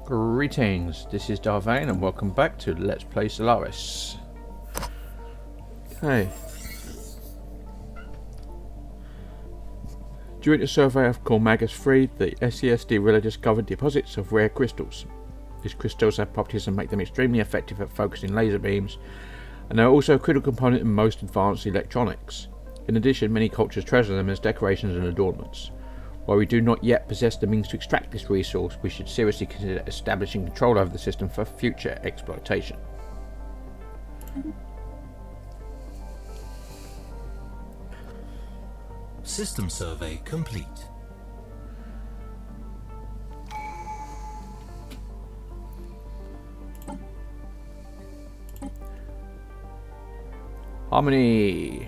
Greetings, this is Vane and welcome back to Let's Play Stellaris. Okay. During the survey of Cormagus 3, the SCSD Vela discovered deposits of rare crystals. These crystals have properties that make them extremely effective at focusing laser beams, and they are also a critical component in most advanced electronics. In addition, many cultures treasure them as decorations and adornments. While we do not yet possess the means to extract this resource, we should seriously consider establishing control over the system for future exploitation. System survey complete. Harmony.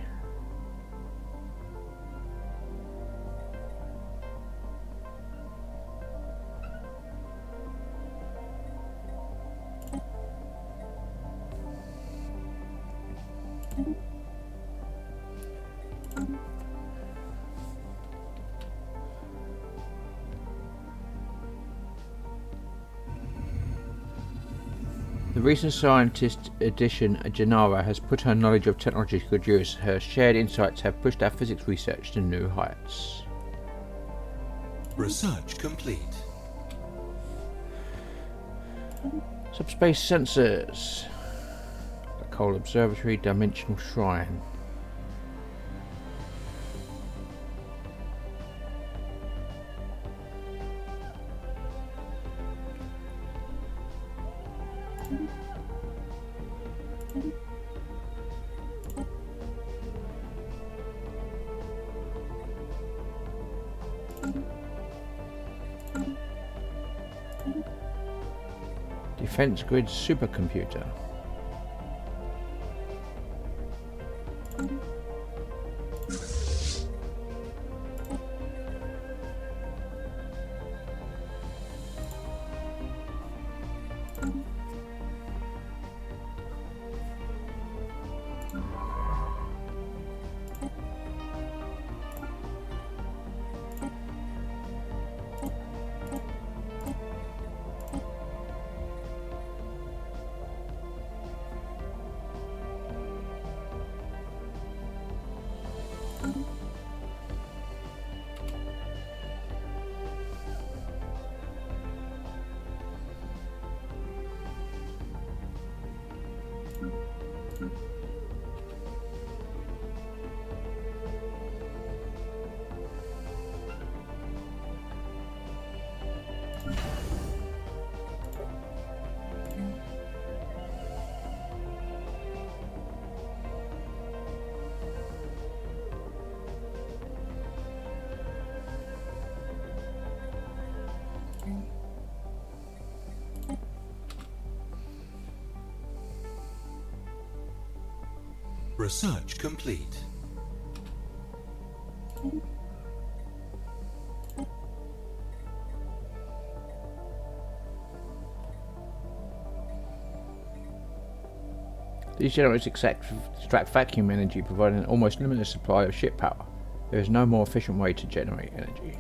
The recent scientist edition Janara has put her knowledge of technology to good use. Her shared insights have pushed our physics research to new heights. Research complete. Subspace sensors. Black hole observatory, dimensional shrine. Defense grid supercomputer. Research complete. These generators extract vacuum energy, providing an almost limitless supply of ship power. There is no more efficient way to generate energy.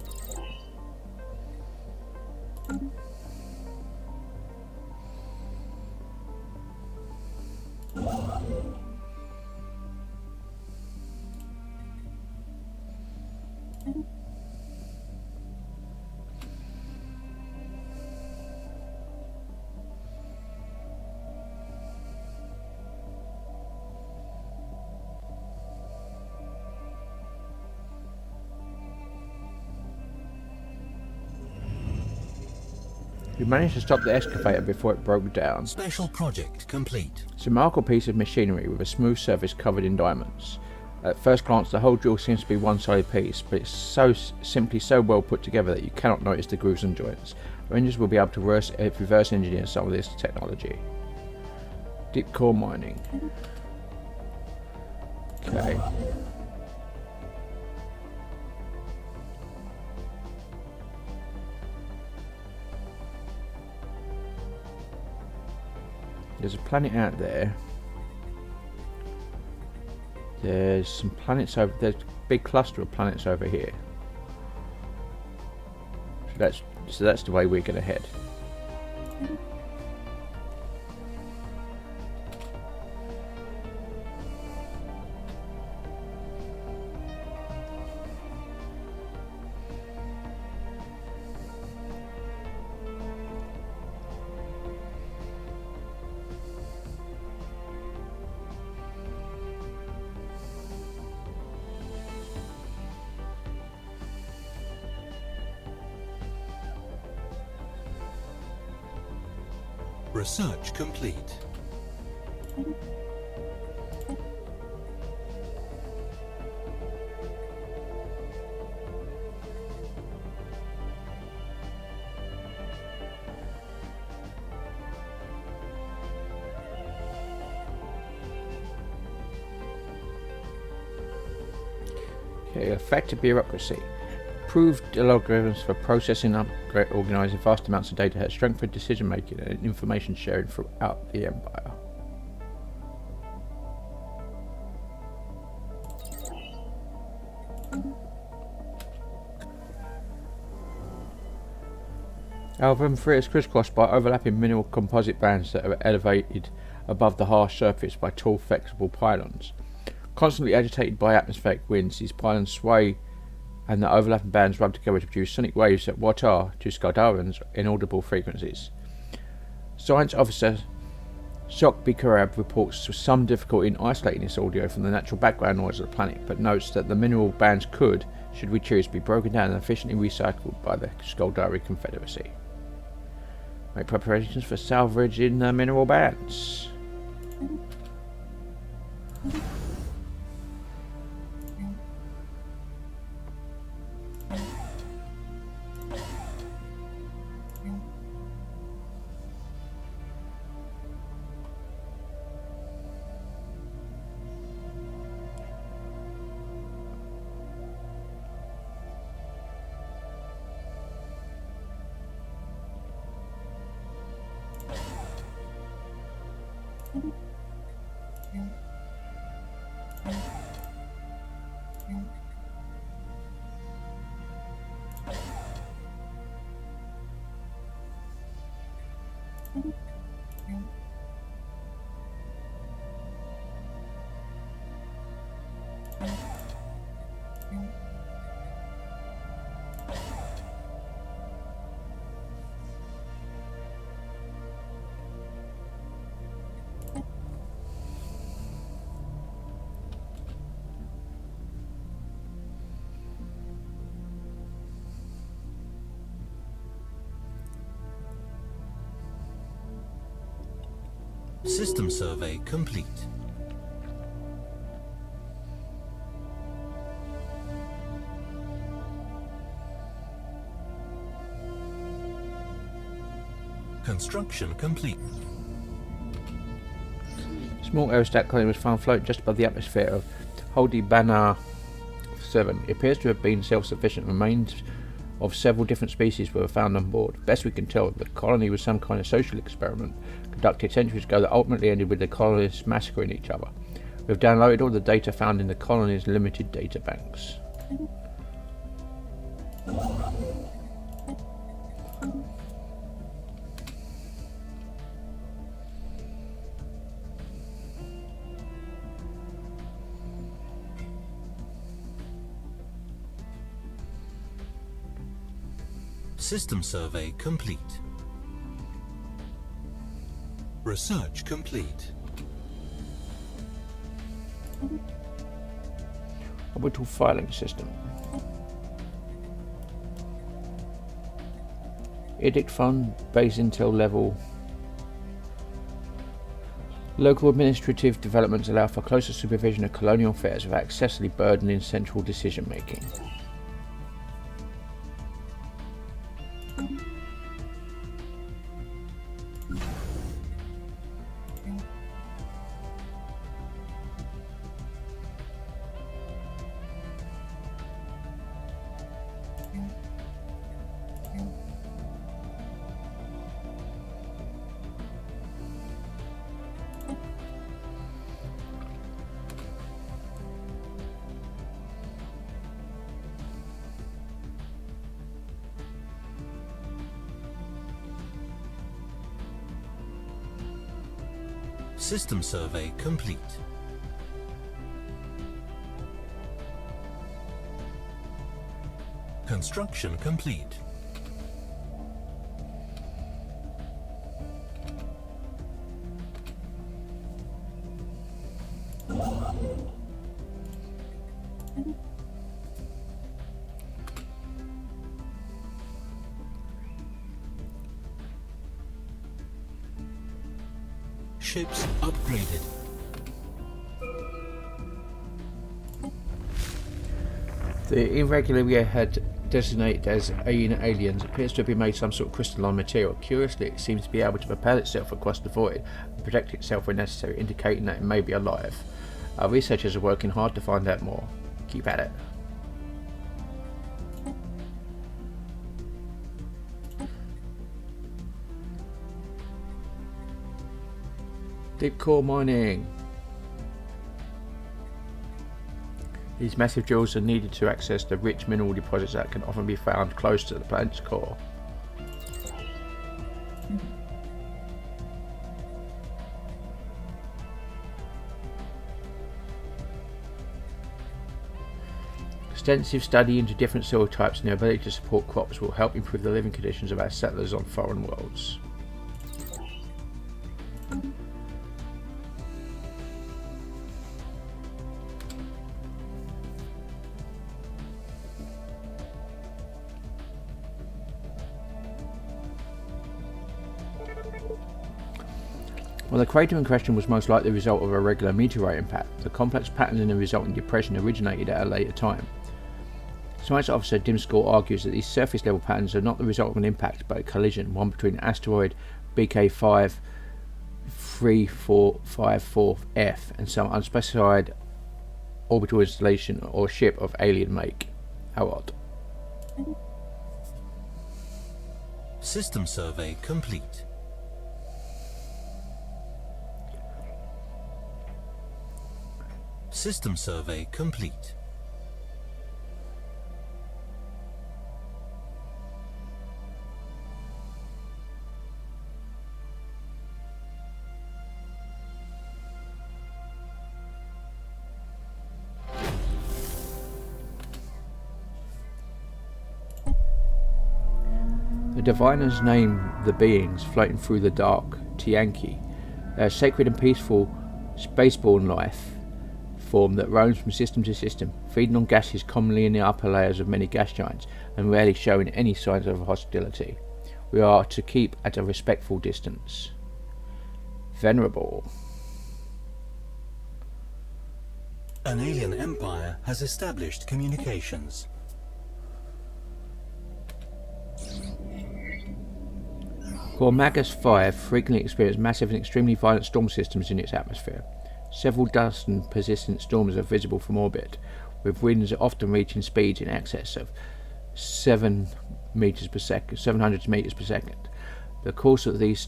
We managed to stop the excavator before it broke down. Special project complete. It's a remarkable piece of machinery with a smooth surface covered in diamonds. At first glance, the whole drill seems to be one solid piece, but it's simply so well put together that you cannot notice the grooves and joints. Rangers will be able to reverse engineer some of this technology. Deep core mining. Okay. There's a planet out there. There's some planets over. There's a big cluster of planets over here. So that's the way we're going to head. Research complete. Okay, effective bureaucracy. Improved algorithms for processing and organising vast amounts of data has strengthened decision making and information sharing throughout the Empire. Algorithm 3 is crisscrossed by overlapping mineral composite bands that are elevated above the harsh surface by tall, flexible pylons. Constantly agitated by atmospheric winds, these pylons sway and the overlapping bands rub together to produce sonic waves at what are, to Scyldarians, inaudible frequencies. Science officer Shockby Karab reports some difficulty in isolating this audio from the natural background noise of the planet, but notes that the mineral bands could, should we choose, be broken down and efficiently recycled by the Scyldari Confederacy. Make preparations for salvaging the mineral bands. System survey complete. Construction complete. Small aerostat colony was found floating just above the atmosphere of Holdi-Banar 7. It appears to have been self-sufficient. Remains of several different species were found on board. Best we can tell, the colony was some kind of social experiment conducted centuries ago that ultimately ended with the colonists massacring each other. We've downloaded all the data found in the colony's limited data banks. System survey complete. Research complete. Orbital filing system. Edict fund, base intel level. Local administrative developments allow for closer supervision of colonial affairs without excessively burdening central decision making. System survey complete. Construction complete. Ships upgraded. The irregular warhead designated as aliens appears to have been made some sort of crystalline material. Curiously, it seems to be able to propel itself across the void and protect itself when necessary, indicating that it may be alive. Our researchers are working hard to find out more. Keep at it. Deep core mining. These massive drills are needed to access the rich mineral deposits that can often be found close to the planet's core. Extensive study into different soil types and their ability to support crops will help improve the living conditions of our settlers on foreign worlds. While the crater in question was most likely the result of a regular meteorite impact, the complex pattern in the resulting depression originated at a later time. Science officer Dimscore argues that these surface level patterns are not the result of an impact but a collision, one between asteroid BK5 3454F and some unspecified orbital installation or ship of alien make. How odd. System survey complete. System survey complete. The diviners name the beings floating through the dark Tianki. They are sacred and peaceful spaceborne life form that roams from system to system, feeding on gases commonly in the upper layers of many gas giants and rarely showing any signs of hostility. We are to keep at a respectful distance. Venerable. An alien empire has established communications. Cormagus 5 frequently experiences massive and extremely violent storm systems in its atmosphere. Several dozen persistent storms are visible from orbit, with winds often reaching speeds in excess of 700 meters per second. The cause of these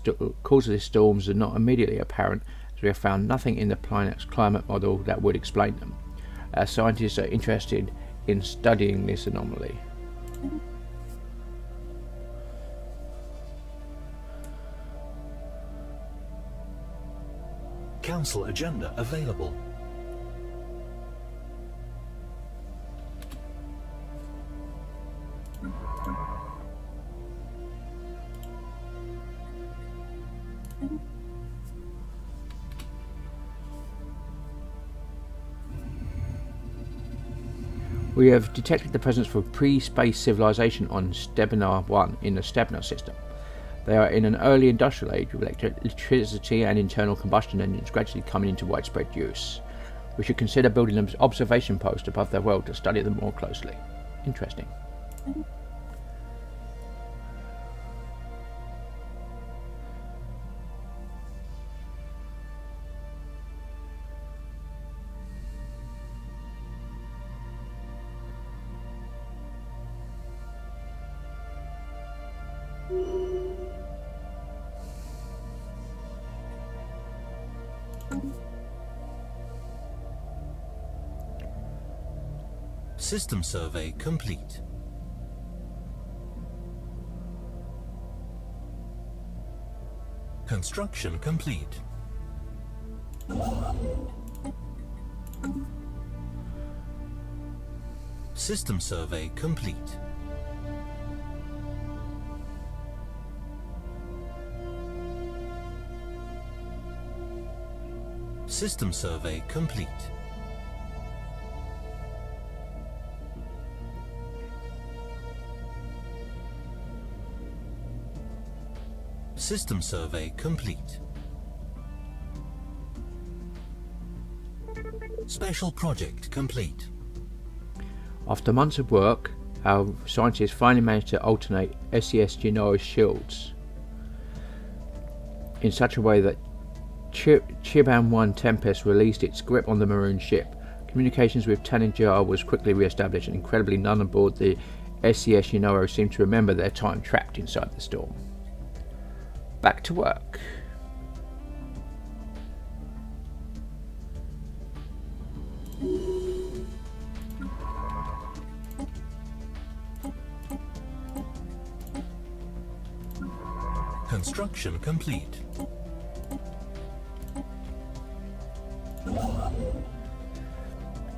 storms are not immediately apparent, as we have found nothing in the planet's climate model that would explain them. Our scientists are interested in studying this anomaly. Council agenda available. We have detected the presence of pre-space civilization on Stebbnar 1 in the Stebbnar system. They are in an early industrial age with electricity and internal combustion engines gradually coming into widespread use. We should consider building an observation post above their world to study them more closely. Interesting. System survey complete. Construction complete. System survey complete. System survey complete. System survey complete. Special project complete. After months of work, our scientists finally managed to alternate SES Genoa's shields in such a way that Chiban 1 Tempest released its grip on the maroon ship. Communications with Tanajar was quickly re-established, and incredibly none aboard the SES Genoa seemed to remember their time trapped inside the storm. Back to work. Construction complete.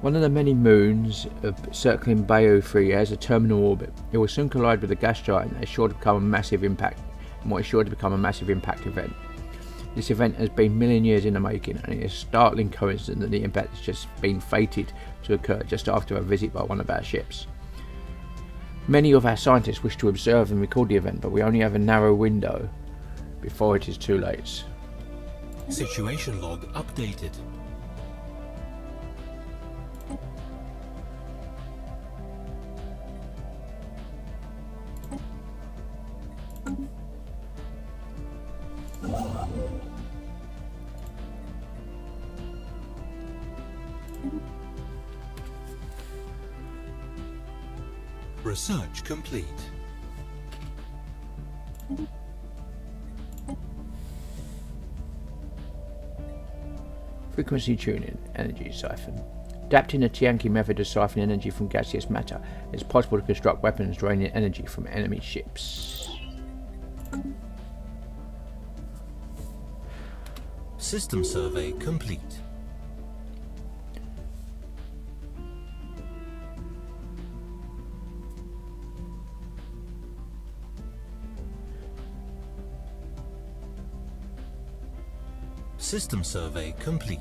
One of the many moons of circling Bayo 3 has a terminal orbit. It will soon collide with the gas giant and is sure to become a massive impact. Event. This event has been million years in the making, and it is a startling coincidence that the impact has just been fated to occur just after a visit by one of our ships. Many of our scientists wish to observe and record the event, but we only have a narrow window before it is too late. Situation log updated. Research complete. Frequency tuning, energy siphon. Adapting the Tianqi method of siphoning energy from gaseous matter, it is possible to construct weapons draining energy from enemy ships. System survey complete. System survey complete.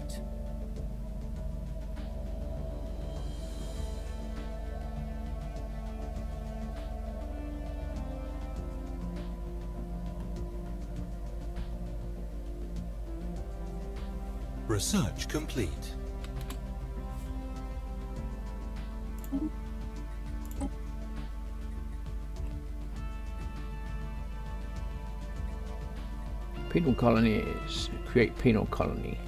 Research complete. Penal colonies. Create penal colony.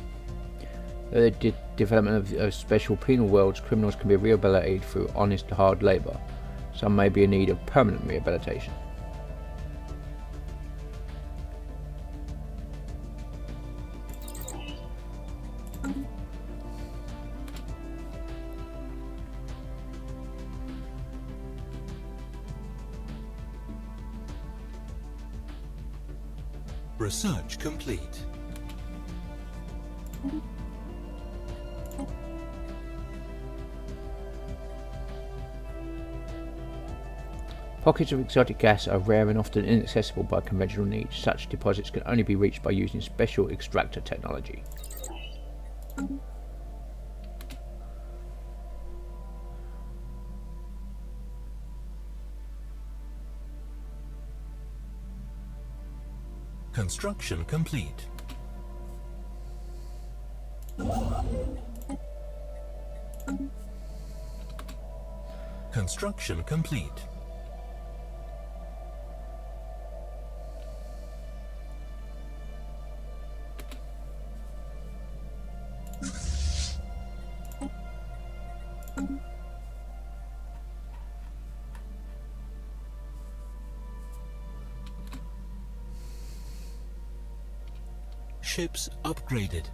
The development of special penal worlds, criminals can be rehabilitated through honest hard labour. Some may be in need of permanent rehabilitation. Research complete. Pockets of exotic gas are rare and often inaccessible by conventional needs. Such deposits can only be reached by using special extractor technology. Construction complete. Construction complete. Ships upgraded.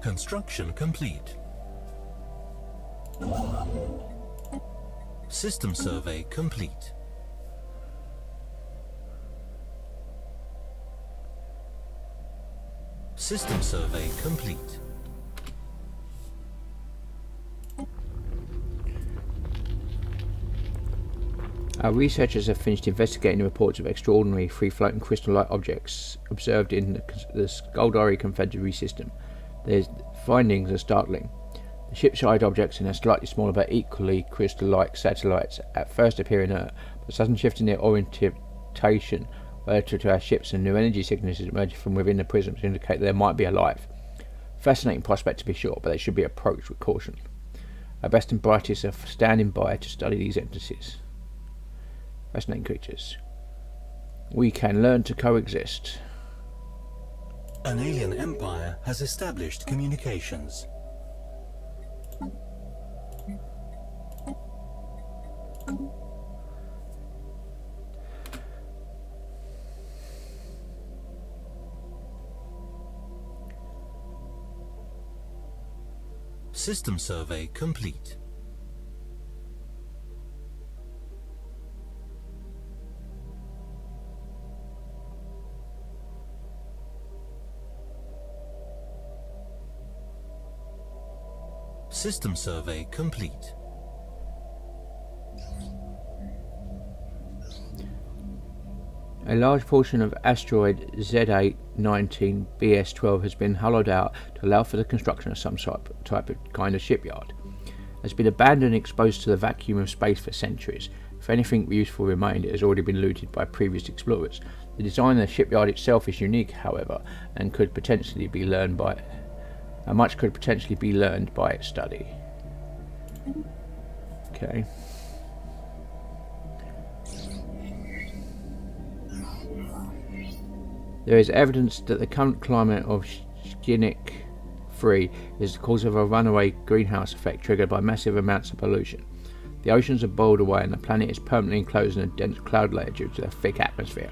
Construction complete. System survey complete. System survey complete. Our researchers have finished investigating the reports of extraordinary free-floating crystal-like objects observed in the Scyldari Confederacy system. Their findings are startling. The ship-sized objects and their slightly smaller but equally crystal-like satellites at first appear inert, but sudden shift in their orientation relative to our ships and new energy signatures emerging from within the prisms indicate they might be alive. Fascinating prospect to be sure, but they should be approached with caution. Our best and brightest are standing by to study these entities. Fascinating creatures. We can learn to coexist. An alien empire has established communications. System survey complete. System survey complete. A large portion of asteroid Z819 BS12 has been hollowed out to allow for the construction of some type of kind of shipyard. It has been abandoned and exposed to the vacuum of space for centuries. If anything useful remained, it has already been looted by previous explorers. The design of the shipyard itself is unique, however, and could potentially be learned by much could potentially be learned by its study. Okay. There is evidence that the current climate of Scyldari 3 is the cause of a runaway greenhouse effect triggered by massive amounts of pollution. The oceans have boiled away and the planet is permanently enclosed in a dense cloud layer due to the thick atmosphere.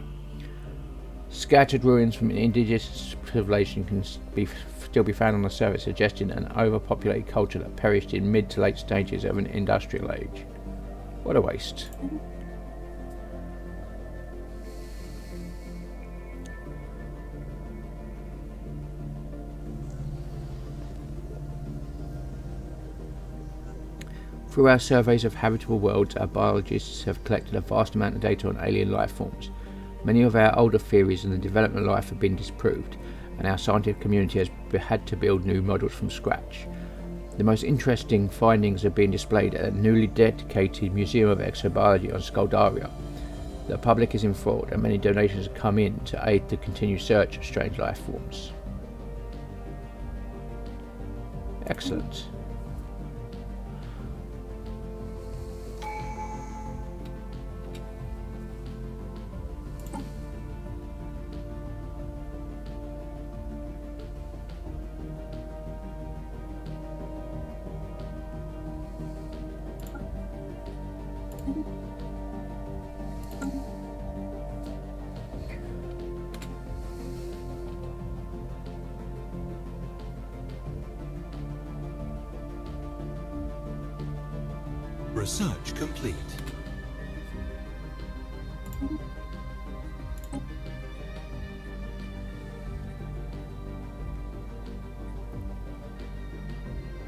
Scattered ruins from indigenous civilization can still be found on the surface, suggesting an overpopulated culture that perished in mid to late stages of an industrial age. What a waste. Through our surveys of habitable worlds, our biologists have collected a vast amount of data on alien life forms. Many of our older theories on the development of life have been disproved, and our scientific community has had to build new models from scratch. The most interesting findings are being displayed at a newly dedicated Museum of Exobiology on Scyldari. The public is enthralled, and many donations have come in to aid the continued search of strange life forms. Excellent. Research complete.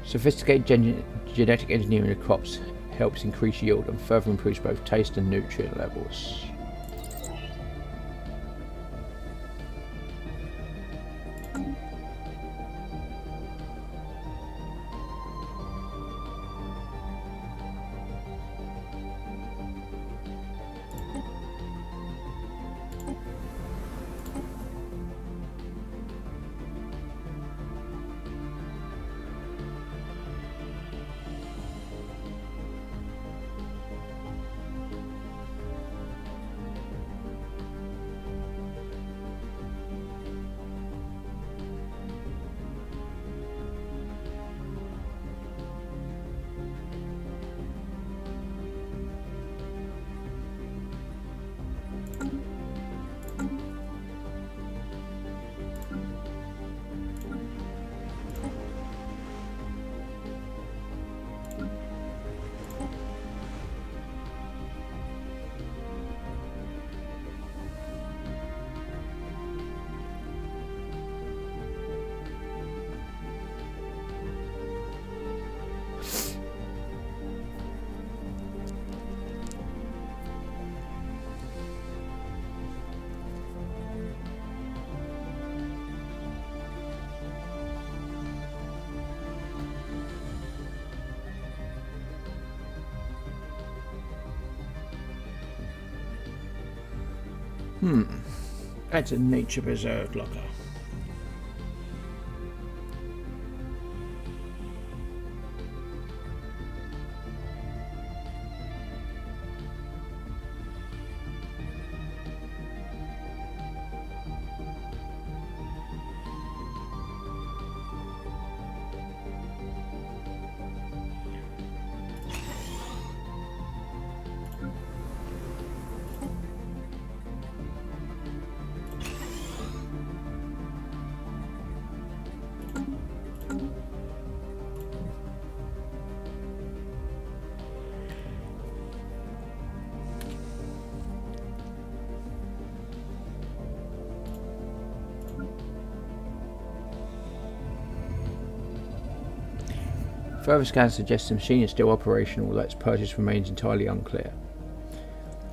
Sophisticated genetic engineering of crops helps increase yield and further improves both taste and nutrient levels. That's a nature preserved locker. Further scans suggest the machine is still operational, although its purchase remains entirely unclear.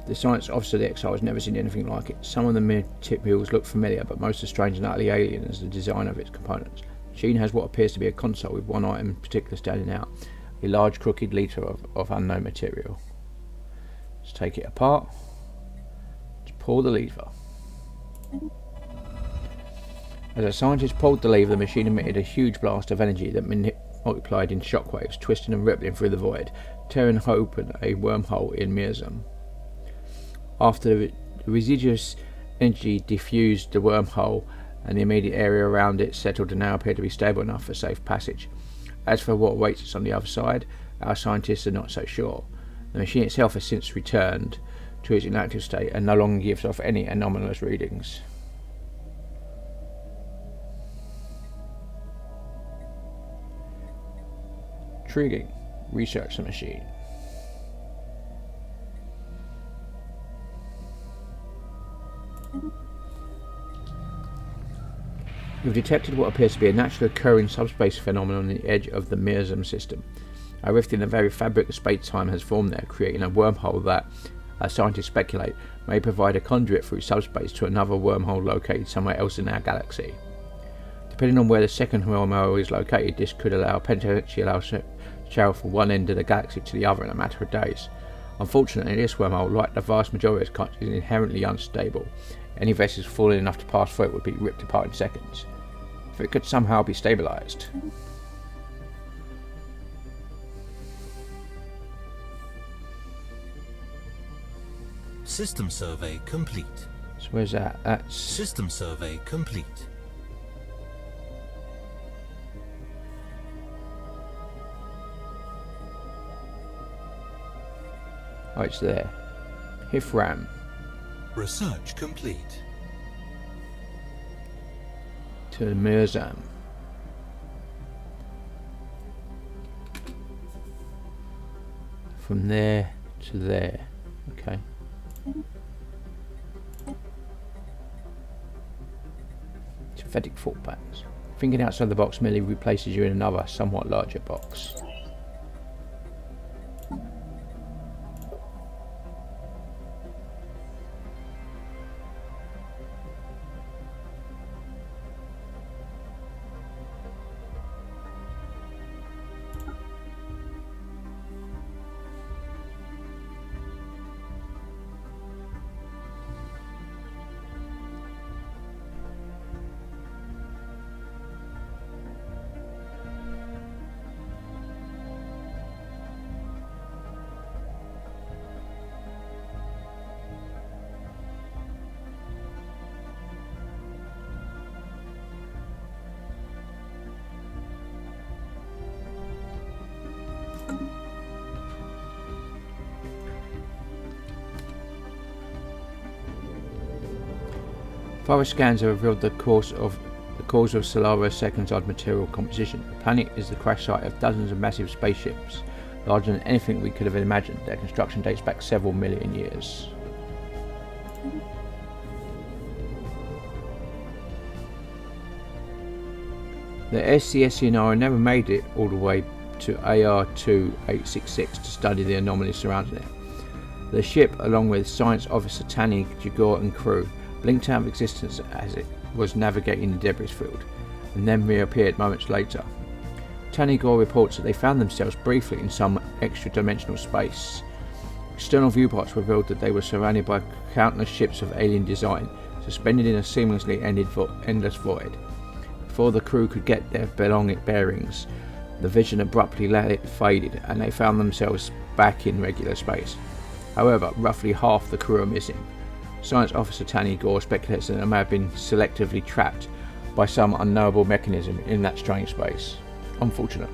The science officer of the Exile has never seen anything like it. Some of the materials look familiar, but most are strange and utterly alien as the design of its components. The machine has what appears to be a console with one item in particular standing out, a large crooked lever of unknown material. Let's take it apart. Let's pull the lever. As a scientist pulled the lever, the machine emitted a huge blast of energy that multiplied in shockwaves, twisting and rippling through the void, tearing open a wormhole in Mirzum. After the residuous energy diffused the wormhole and the immediate area around it settled and now appeared to be stable enough for safe passage. As for what awaits us on the other side, our scientists are not so sure. The machine itself has since returned to its inactive state and no longer gives off any anomalous readings. Intriguing. Research the machine. You've detected what appears to be a naturally occurring subspace phenomenon on the edge of the Mirzum system. A rift in the very fabric of space-time has formed there, creating a wormhole that, as scientists speculate, may provide a conduit through subspace to another wormhole located somewhere else in our galaxy. Depending on where the second wormhole is located, this could potentially allow travel from one end of the galaxy to the other in a matter of days. Unfortunately, this wormhole, like the vast majority of its kind, is inherently unstable. Any vessels falling enough to pass through it would be ripped apart in seconds. If it could somehow be stabilised. System survey complete. So where's that? That's... System survey complete. Oh, it's there. Hifram. Research complete. To the Mirzum. From there to there. Okay. Synthetic thought patterns. Thinking outside the box merely replaces you in another, somewhat larger box. Thorough scans have revealed the cause of Stellaris' second-side material composition. The planet is the crash site of dozens of massive spaceships, larger than anything we could have imagined. Their construction dates back several million years. The SCSCNR never made it all the way to AR-2866 to study the anomalies surrounding it. The ship, along with science officer Tani, Jigor and crew, blinked out of existence as it was navigating the debris field, and then reappeared moments later. Tani Gore reports that they found themselves briefly in some extra-dimensional space. External viewports revealed that they were surrounded by countless ships of alien design, suspended in a seamlessly endless void. Before the crew could get their bearings, the vision abruptly faded and they found themselves back in regular space. However, roughly half the crew are missing. Science Officer Tanny Gore speculates that they may have been selectively trapped by some unknowable mechanism in that strange space. Unfortunate.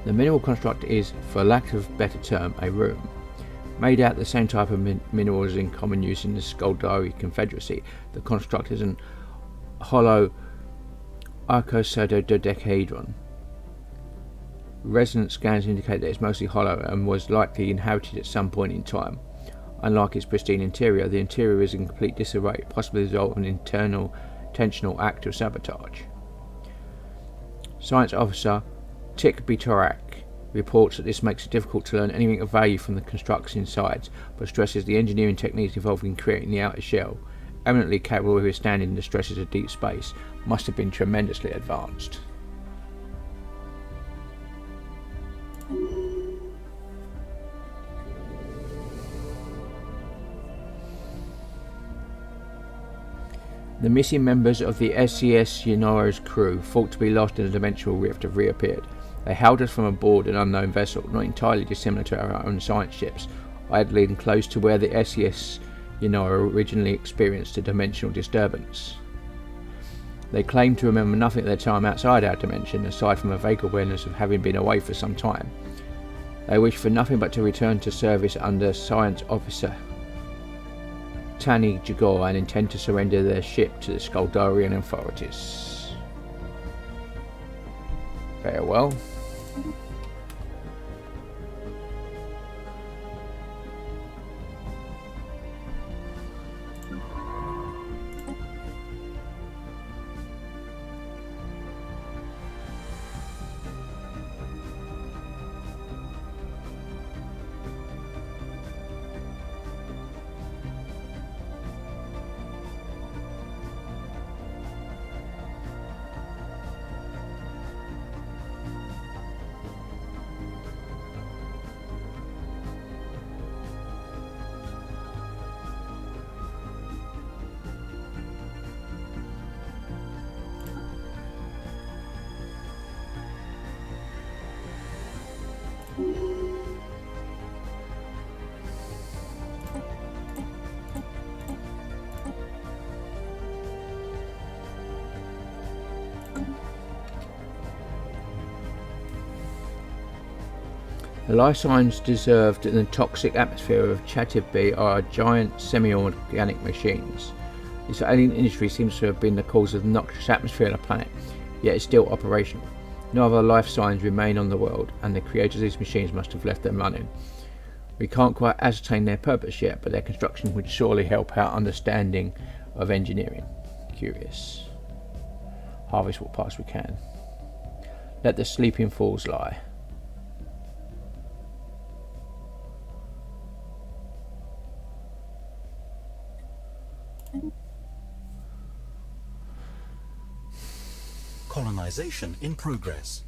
The mineral construct is, for lack of a better term, a room. Made out of the same type of minerals in common use in the Scyldari Confederacy, the construct is an hollow icosahedron. Resonance scans indicate that it's mostly hollow and was likely inhabited at some point in time. Unlike its pristine interior, the interior is in complete disarray, possibly the result of an intentional act of sabotage. Science Officer Tik Bitorak reports that this makes it difficult to learn anything of value from the constructs inside, but stresses the engineering techniques involved in creating the outer shell, eminently capable of withstanding the stresses of deep space, must have been tremendously advanced. The missing members of the SCS Yanora's crew, thought to be lost in a dimensional rift, have reappeared. They hailed us from aboard an unknown vessel, not entirely dissimilar to our own science ships, idling close to where the SCS Yanora originally experienced a dimensional disturbance. They claimed to remember nothing of their time outside our dimension, aside from a vague awareness of having been away for some time. They wish for nothing but to return to service under Science Officer Tanny Gore and intend to surrender their ship to the Scyldarian authorities. Farewell. The life signs deserved in the toxic atmosphere of Chativ B are giant semi-organic machines. This alien industry seems to have been the cause of the noxious atmosphere on the planet, yet it's still operational. No other life signs remain on the world, and the creators of these machines must have left them running. We can't quite ascertain their purpose yet, but their construction would surely help our understanding of engineering. Curious. Harvest what parts we can. Let the sleeping fools lie. Colonization in progress.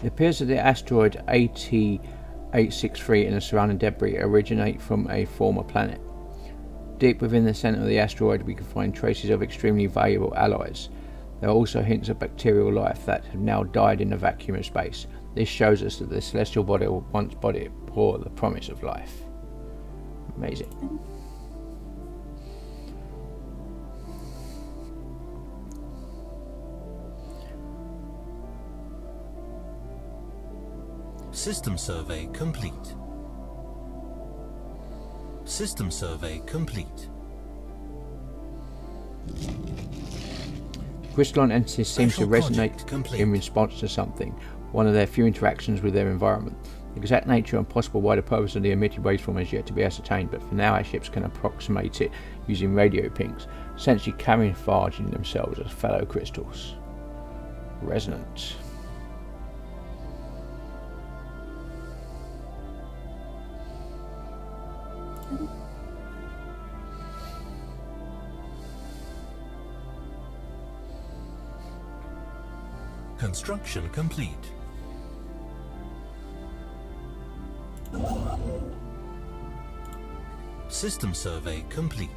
It appears that the asteroid AT-863 and the surrounding debris originate from a former planet. Deep within the centre of the asteroid we can find traces of extremely valuable alloys. There are also hints of bacterial life that have now died in the vacuum of space. This shows us that the celestial body once bore the promise of life. Amazing. System survey complete. System survey complete. Crystalline entities seem to Special resonate project complete. in response to something, one of their few interactions with their environment. The exact nature and possible wider purpose of the emitted waveform is yet to be ascertained, but for now our ships can approximate it using radio pings, essentially camouflaging themselves as fellow crystals. Resonant. Construction complete. System survey complete.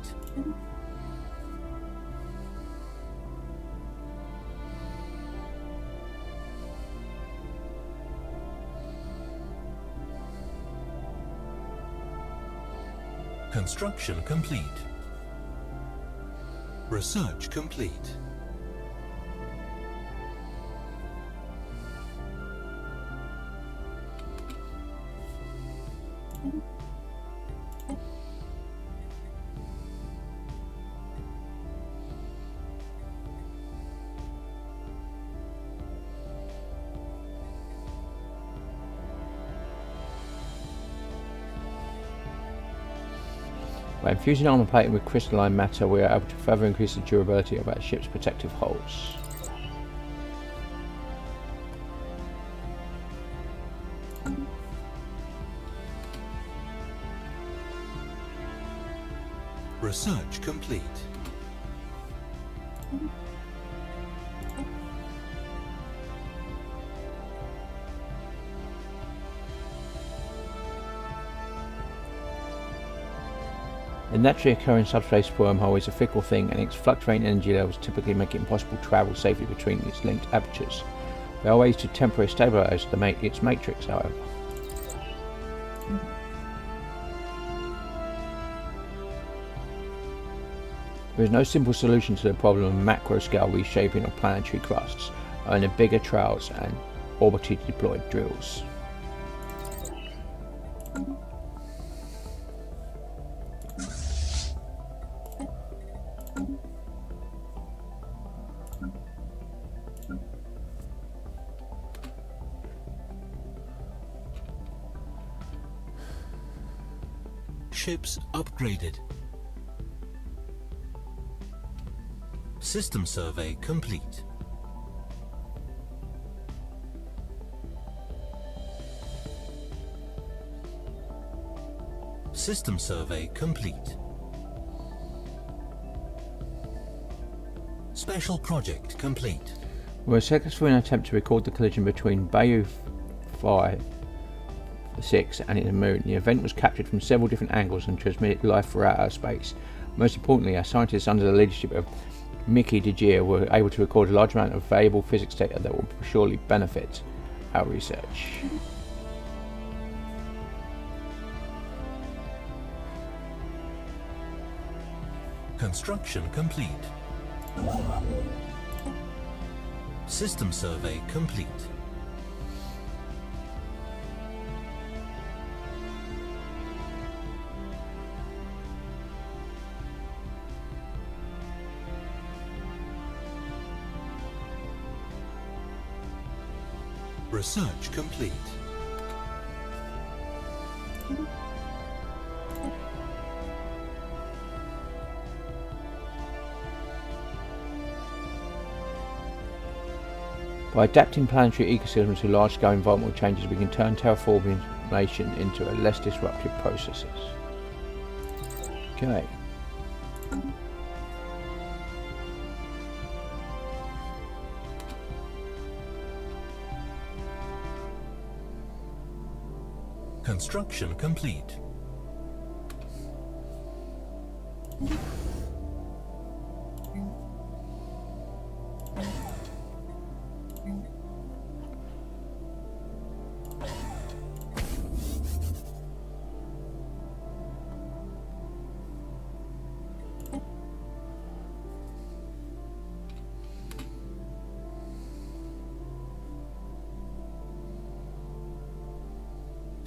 Construction complete. Research complete. By infusing armor plating with crystalline matter, we are able to further increase the durability of our ship's protective hulls. Research complete. A naturally occurring subspace wormhole is a fickle thing, and its fluctuating energy levels typically make it impossible to travel safely between its linked apertures. There are ways to temporarily stabilize its matrix, however. There is no simple solution to the problem of macro-scale reshaping of planetary crusts, only bigger trails and orbitally deployed drills. Ships upgraded. System survey complete. System survey complete. Special project complete. We were successful in an attempt to record the collision between Bayou 6 and its moon. The event was captured from several different angles and transmitted live throughout our space. Most importantly, our scientists under the leadership of Mickey DeGear were able to record a large amount of valuable physics data that will surely benefit our research. Construction complete. System survey complete. Research complete. By adapting planetary ecosystems to large-scale environmental changes, we can turn terraformation into a less disruptive processes. Okay. Construction complete.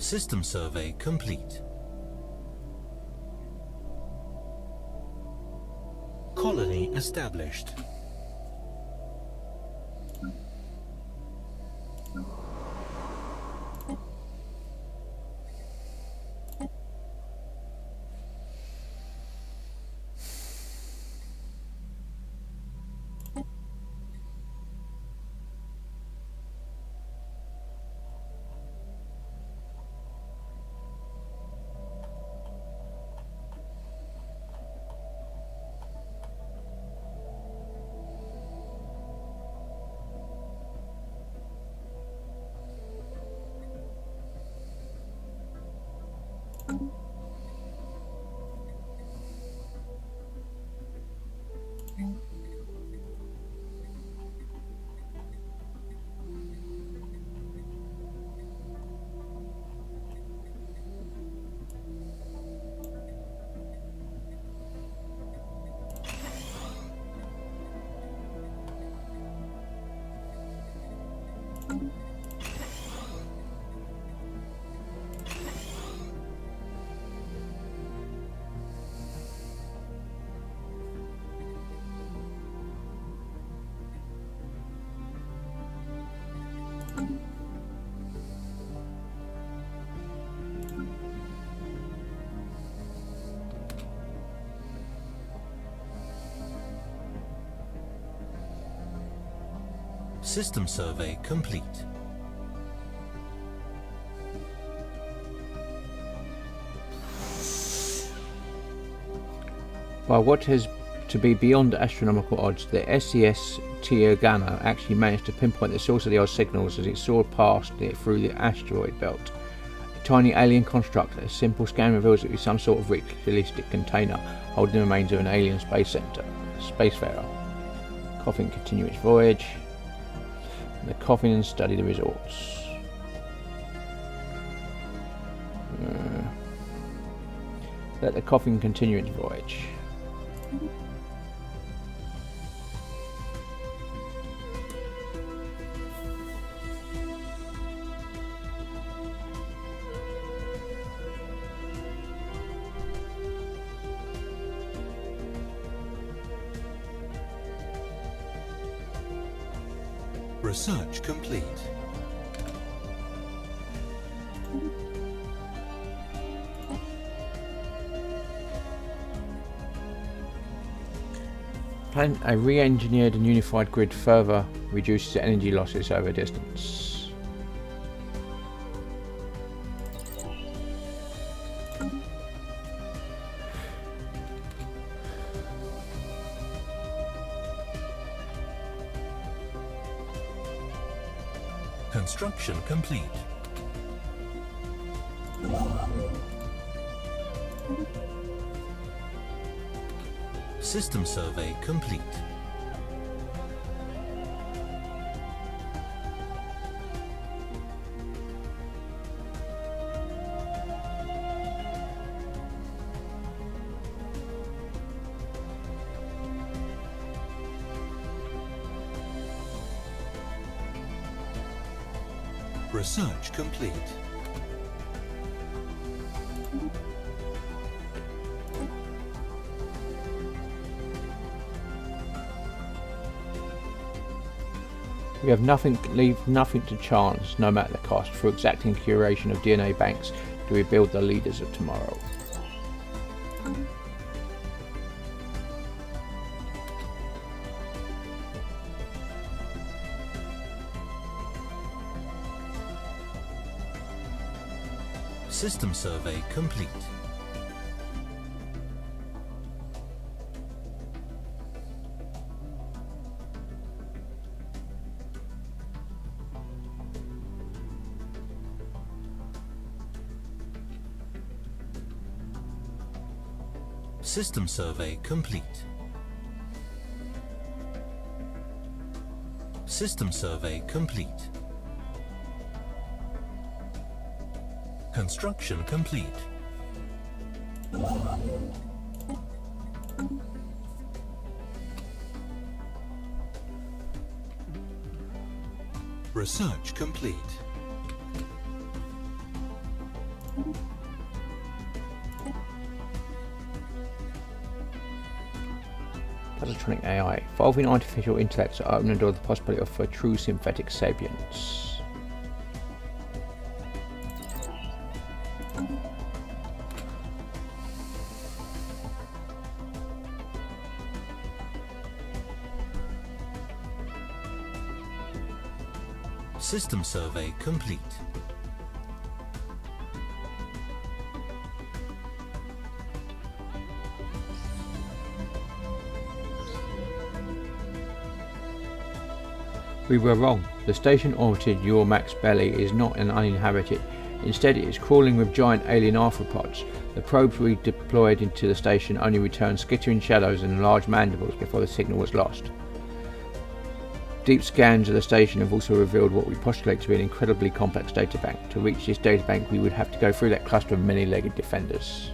System survey complete. Colony established. System survey complete. By what has to be beyond astronomical odds, the SES Tiagana actually managed to pinpoint the source of the odd signals as it soared past it through the asteroid belt. A tiny alien construct, a simple scan reveals it to be some sort of ritualistic container holding the remains of an alien spacefarer. Coffin continue its voyage. The coffin and study the resorts. Let the coffin continue its voyage. Research complete. Plan a re-engineered and unified grid further reduces energy losses over distance. Construction complete. System survey complete. Research complete. We have leave nothing to chance, no matter the cost, for exacting curation of DNA banks to rebuild the leaders of tomorrow. System survey complete. System survey complete. System survey complete. Construction complete. Research complete. positronic AI. Evolving artificial intellects are opening the door to the possibility for true synthetic sapience. System survey complete. We were wrong. The station orbited Yormak's belly is not uninhabited. Instead, it is crawling with giant alien arthropods. The probes we deployed into the station only returned skittering shadows and large mandibles before the signal was lost. Deep scans of the station have also revealed what we postulate to be an incredibly complex databank. To reach this databank, we would have to go through that cluster of many-legged defenders.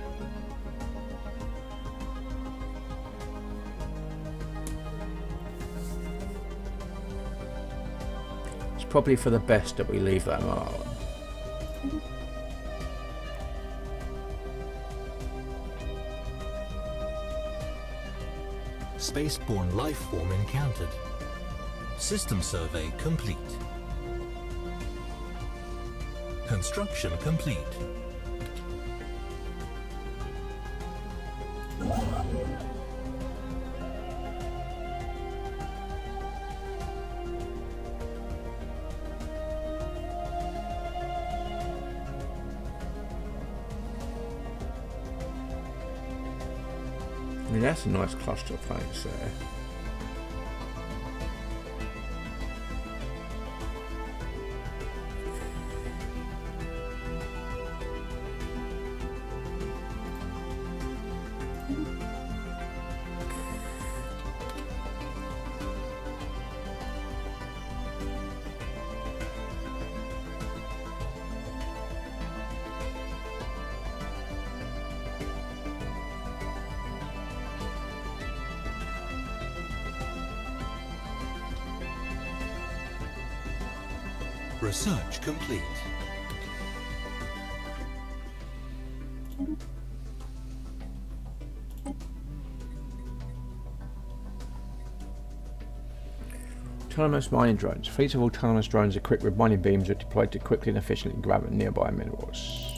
It's probably for the best that we leave that alone. Spaceborne life form encountered. System survey complete. Construction complete. I mean, that's a nice cluster of planets there. Research complete. Autonomous mining drones. Fleets of autonomous drones equipped with mining beams are deployed to quickly and efficiently grab nearby minerals.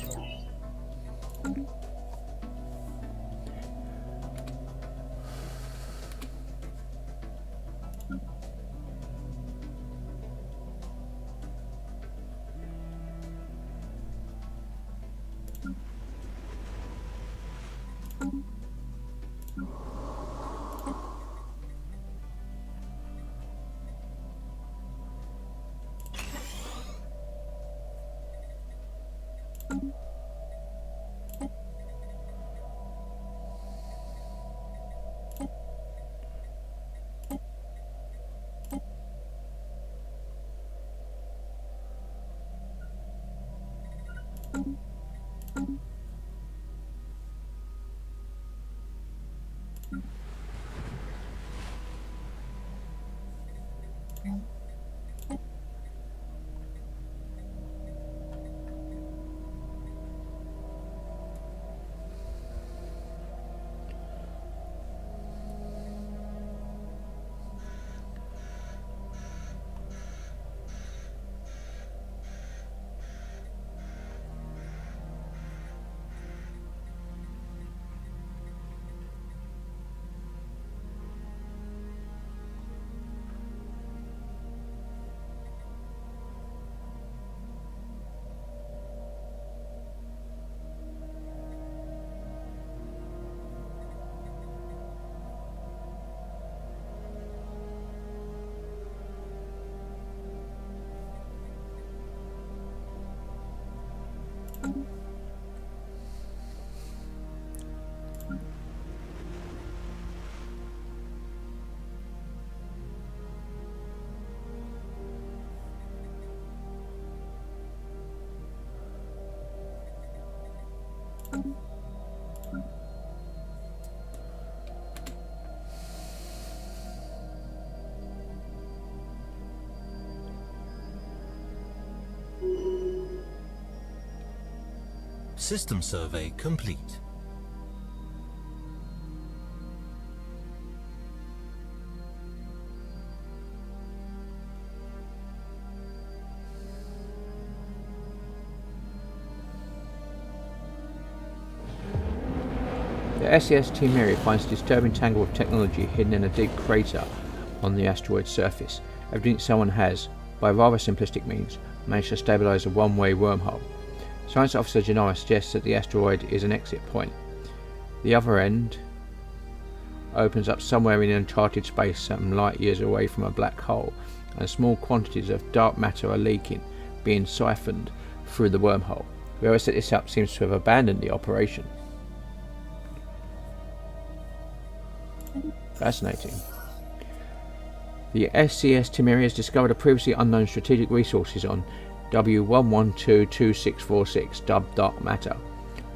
System survey complete. 「 System survey complete. 」 « 」 System survey complete. 」 « 」 System survey complete. 」 « 」 System survey complete. 」 « 」 System survey complete. 」 « 」 System survey complete. 」 « 」 System survey complete. « 」 「The SES Temeria finds a disturbing tangle of technology hidden in a deep crater on the asteroid's surface. Evidently someone has, by rather simplistic means, managed to stabilise a one-way wormhole. Science Officer Janara suggests that the asteroid is an exit point. The other end opens up somewhere in uncharted space some light years away from a black hole, and small quantities of dark matter are leaking, being siphoned through the wormhole. Whoever set this up seems to have abandoned the operation. Fascinating. The SCS Temeria has discovered a previously unknown strategic resources on W1122646, dubbed dark matter.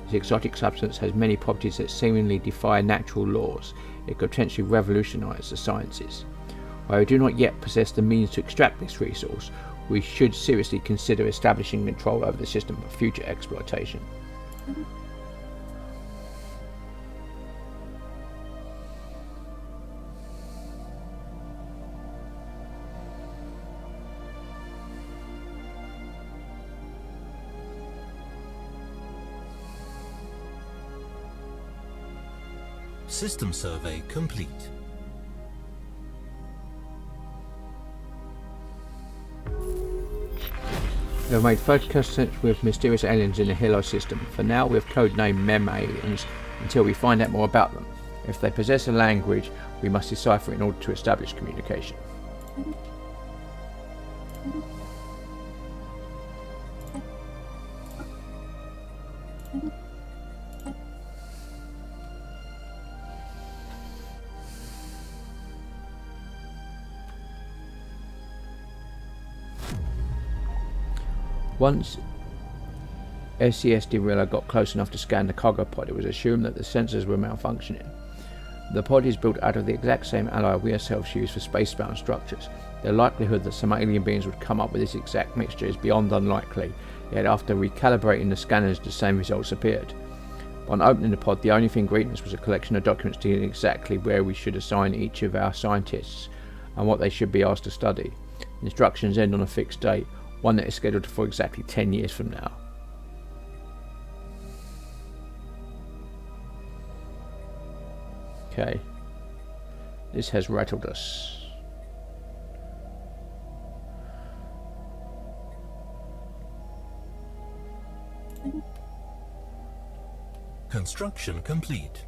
This exotic substance has many properties that seemingly defy natural laws. It could potentially revolutionise the sciences. While we do not yet possess the means to extract this resource, we should seriously consider establishing control over the system for future exploitation. System survey complete. We have made further contact with mysterious aliens in the Hilo system. For now, we have codenamed Mem aliens until we find out more about them. If they possess a language, we must decipher in order to establish communication. Once SCS Vela got close enough to scan the cargo pod, it was assumed that the sensors were malfunctioning. The pod is built out of the exact same alloy we ourselves use for spacebound structures. The likelihood that some alien beings would come up with this exact mixture is beyond unlikely, yet after recalibrating the scanners the same results appeared. On opening the pod, the only thing greeting us was a collection of documents telling exactly where we should assign each of our scientists and what they should be asked to study. Instructions end on a fixed date, one that is scheduled for exactly 10 years from now. Okay, this has rattled us. Construction complete.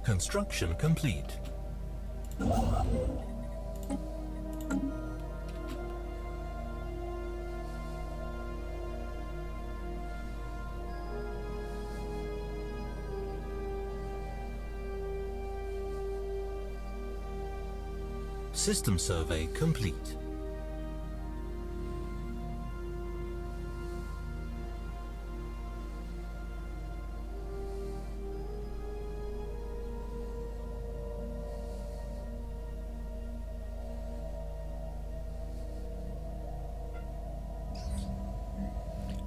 Construction complete. System survey complete.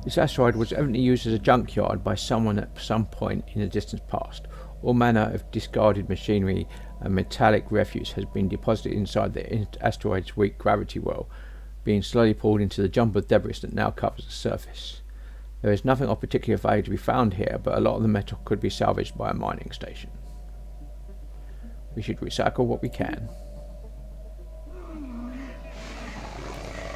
This asteroid was evidently used as a junkyard by someone at some point in the distant past. All manner of discarded machinery and metallic refuse has been deposited inside the asteroid's weak gravity well, being slowly pulled into the jumble of debris that now covers the surface. There is nothing of particular value to be found here, but a lot of the metal could be salvaged by a mining station. We should recycle what we can.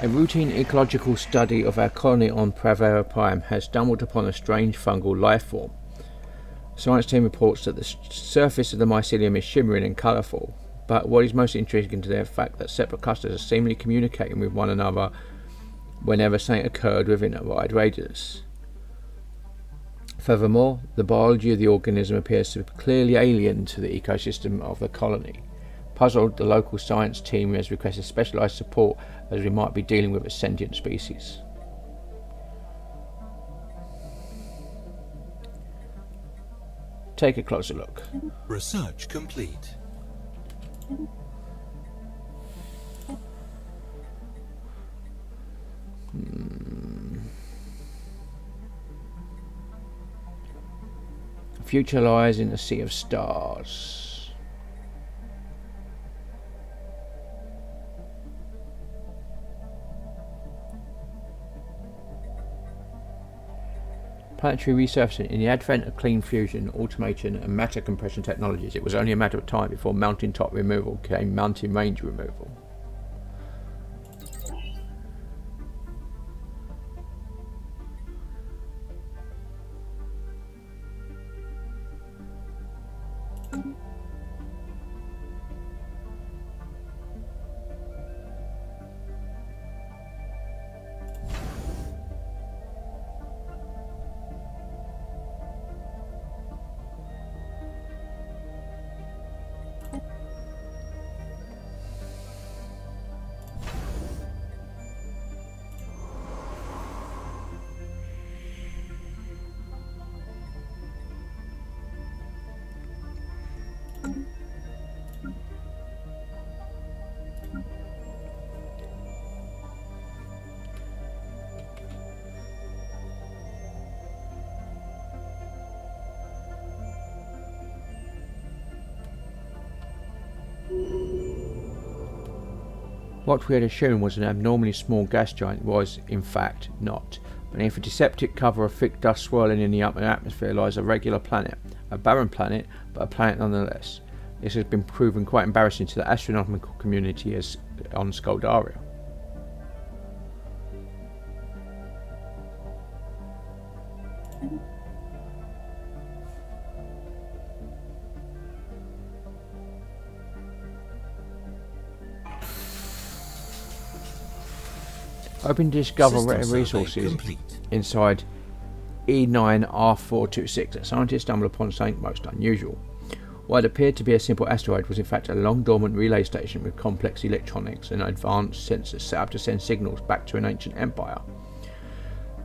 A routine ecological study of our colony on Pravera Prime has stumbled upon a strange fungal life form. The science team reports that the surface of the mycelium is shimmering and colourful, but what is most intriguing to the fact that separate clusters are seemingly communicating with one another whenever something occurred within a wide radius. Furthermore, the biology of the organism appears to be clearly alien to the ecosystem of the colony. Puzzled, the local science team has requested specialised support as we might be dealing with a sentient species. Take a closer look. Research complete. I future lies in the sea of stars. Planetary resurfacing. In the advent of clean fusion, automation and matter compression technologies, it was only a matter of time before mountaintop removal became mountain range removal. What we had assumed was an abnormally small gas giant was, in fact, not. Beneath a deceptive cover of thick dust swirling in the upper atmosphere lies a regular planet. A barren planet, but a planet nonetheless. This has been proven quite embarrassing to the astronomical community as on Scyldari. Hoping to discover rare resources inside E9R426, a scientist stumbled upon something most unusual. What had appeared to be a simple asteroid was in fact a long dormant relay station with complex electronics and advanced sensors set up to send signals back to an ancient empire.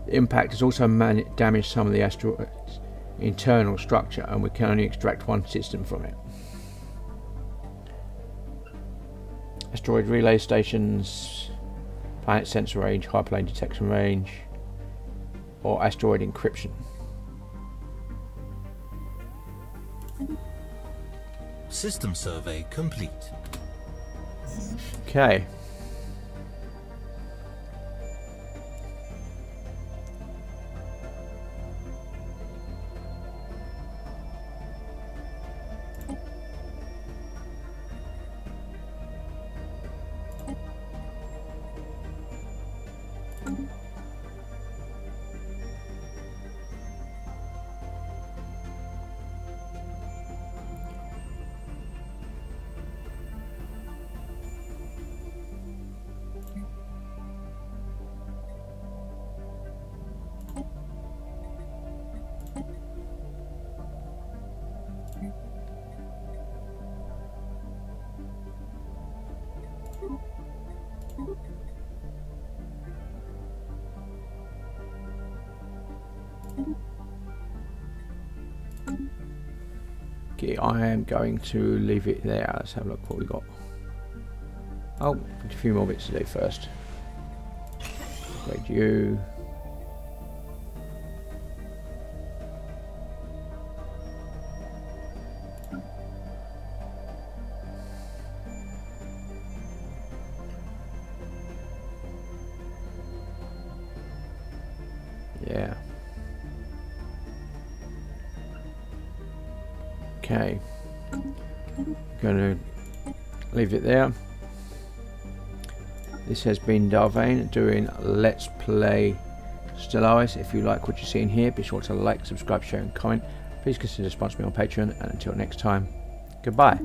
The impact has also damaged some of the asteroid's internal structure, and we can only extract one system from it. Asteroid relay stations, planet sensor range, hyperplane detection range, or asteroid encryption. System survey complete. Okay. Okay, I am going to leave it there. Let's have a look what we got. Oh, a few more bits to do first. Grade you. Yeah. Okay. Going to leave it there. This has been Vane doing Let's Play Stellaris. If you like what you're seeing here, be sure to like, subscribe, share and comment. Please consider sponsoring me on Patreon, and until next time, goodbye.